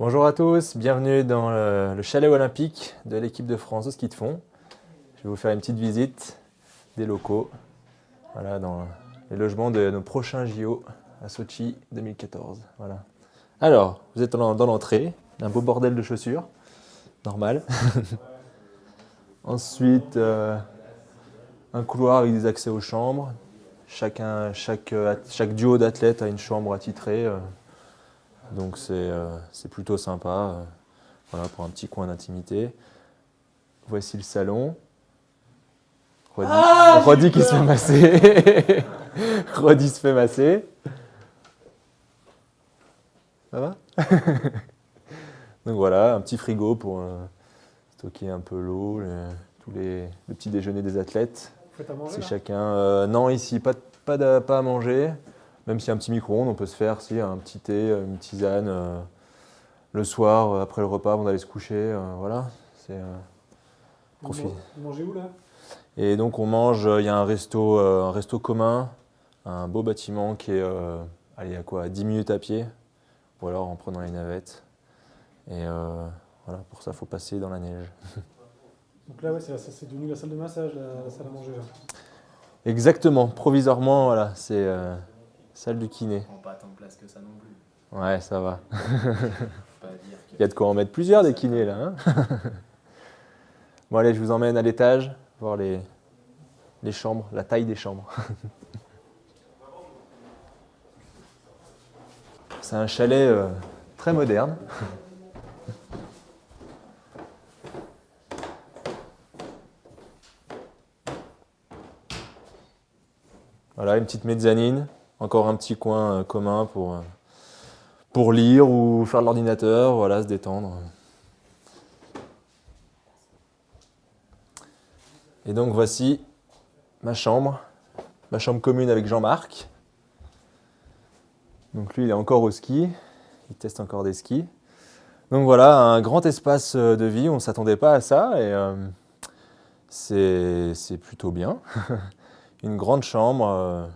Bonjour à tous, bienvenue dans le chalet olympique de l'équipe de France de ski de fond. Je vais vous faire une petite visite des locaux, voilà, dans les logements de nos prochains JO à Sochi 2014. Voilà. Alors, vous êtes dans l'entrée, un beau bordel de chaussures, normal. Ensuite, un couloir avec des accès aux chambres. Chaque duo d'athlètes a une chambre attitrée. Donc c'est plutôt sympa, voilà, pour un petit coin d'intimité. Voici le salon. Roddy qui se fait masser. Roddy se fait masser. Ça va? Donc voilà, un petit frigo pour stocker un peu l'eau, le petit déjeuner des athlètes. Vous faites à manger C'est là chacun. Non, ici, pas à manger. Même s'il y a un petit micro-ondes, on peut se faire un petit thé, une tisane. Le soir, après le repas, avant d'aller se coucher, voilà. C'est profit. Vous mangez où là? Et donc on mange, il y a un resto commun, un beau bâtiment qui est, allez, à quoi, 10 minutes à pied, ou alors en prenant les navettes. Et voilà, pour ça, il faut passer dans la neige. Donc là, ouais, c'est devenu la salle de massage, la salle à manger là. Exactement, provisoirement, voilà, c'est salle du kiné. Prends pas tant de place que ça non plus. Ouais, ça va. Pas dire que Il y a de quoi en mettre plusieurs des kinés là. Hein. Bon allez, je vous emmène à l'étage, voir les chambres, la taille des chambres. C'est un chalet très moderne. Voilà, une petite mezzanine, encore un petit coin commun pour lire ou faire de l'ordinateur, voilà, se détendre. Et donc voici ma chambre commune avec Jean-Marc. Donc lui, il est encore au ski, il teste encore des skis. Donc voilà, un grand espace de vie, on ne s'attendait pas à ça et c'est plutôt bien. Une grande chambre.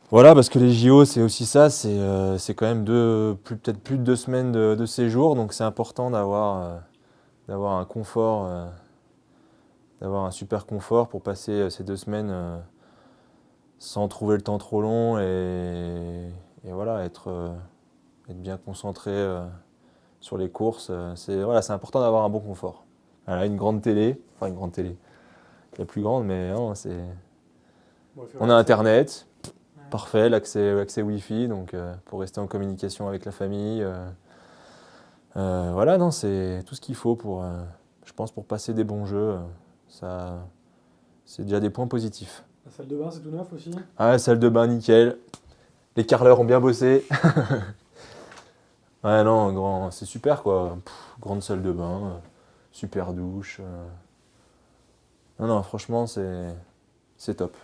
Voilà, parce que les JO, c'est aussi ça, c'est quand même peut-être plus de 2 semaines de séjour, donc c'est important d'avoir un confort, d'avoir un super confort pour passer ces 2 semaines sans trouver le temps trop long et voilà, être bien concentré sur les courses. C'est important d'avoir un bon confort. Voilà, une grande télé, enfin une grande télé, la plus grande, mais non, Bon, il fait on a vraiment Internet, Ouais. parfait, l'accès Wi-Fi, donc pour rester en communication avec la famille. Voilà, non, c'est tout ce qu'il faut je pense, pour passer des bons jeux. C'est déjà des points positifs. La salle de bain, c'est tout neuf aussi. Ah, salle de bain, nickel. Les carreleurs ont bien bossé. Ouais, non, c'est super quoi. Grande salle de bain, super douche. Non, non, franchement, c'est top.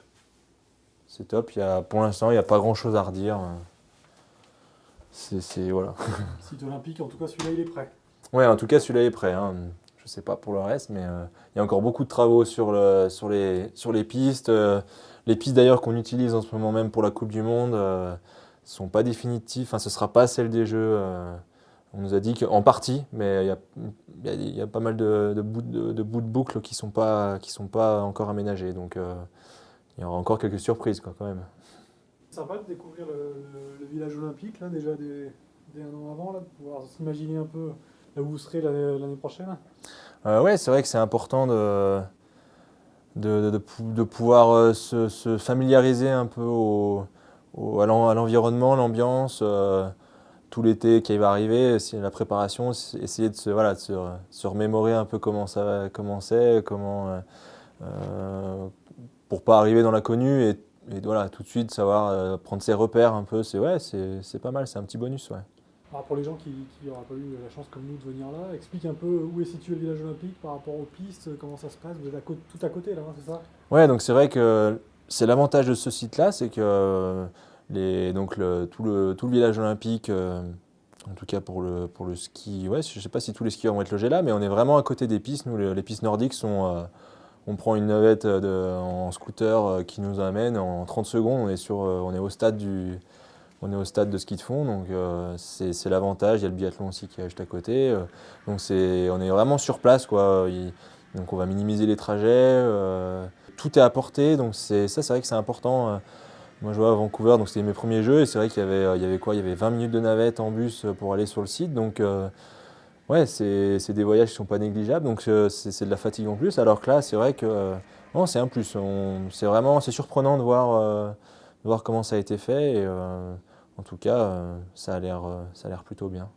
C'est top. Pour l'instant, il n'y a pas grand chose à redire. Voilà. Site olympique, en tout cas celui-là, il est prêt. Ouais, en tout cas, celui-là est prêt. Hein. Je sais pas pour le reste, mais il y a encore beaucoup de travaux sur les pistes. Les pistes d'ailleurs qu'on utilise en ce moment même pour la Coupe du Monde sont pas définitives. Enfin, ce sera pas celle des Jeux. On nous a dit qu'en partie, mais il y a pas mal de bouts de boucle qui sont pas encore aménagés. Donc il y aura encore quelques surprises quoi, quand même. C'est sympa de découvrir le village olympique, là, déjà dès un an avant, là, de pouvoir s'imaginer un peu là où vous serez l'année prochaine. Ouais, c'est vrai que c'est important de pouvoir se familiariser un peu à l'environnement, l'ambiance, tout l'été qui va arriver, la préparation, essayer de se remémorer un peu comment c'est, pour pas arriver dans l'inconnu et voilà, tout de suite savoir prendre ses repères un peu, c'est pas mal, c'est un petit bonus, ouais. Alors pour les gens qui n'auraient pas eu la chance comme nous de venir là, explique un peu où est situé le village olympique par rapport aux pistes, comment ça se passe. Vous êtes tout à côté là, hein, c'est ça? Ouais, donc c'est vrai que c'est l'avantage de ce site-là, c'est que tout le village olympique, en tout cas pour le ski, ouais, je sais pas si tous les skieurs vont être logés là, mais on est vraiment à côté des pistes. Nous, les pistes nordiques on prend une navette en scooter qui nous amène en 30 secondes, on est au on est au stade de ski de fond, donc c'est l'avantage. Il y a le biathlon aussi qui est juste à côté. Donc on est vraiment sur place, quoi. Donc on va minimiser les trajets. Tout est à portée, donc c'est vrai que c'est important. Moi je vois à Vancouver, donc c'était mes premiers jeux, et c'est vrai il y avait 20 minutes de navette en bus pour aller sur le site. Donc ouais, c'est des voyages qui ne sont pas négligeables, donc c'est de la fatigue en plus. Alors que là, c'est vrai que non, c'est un plus. C'est surprenant de voir comment ça a été fait. Et, en tout cas, ça a l'air plutôt bien.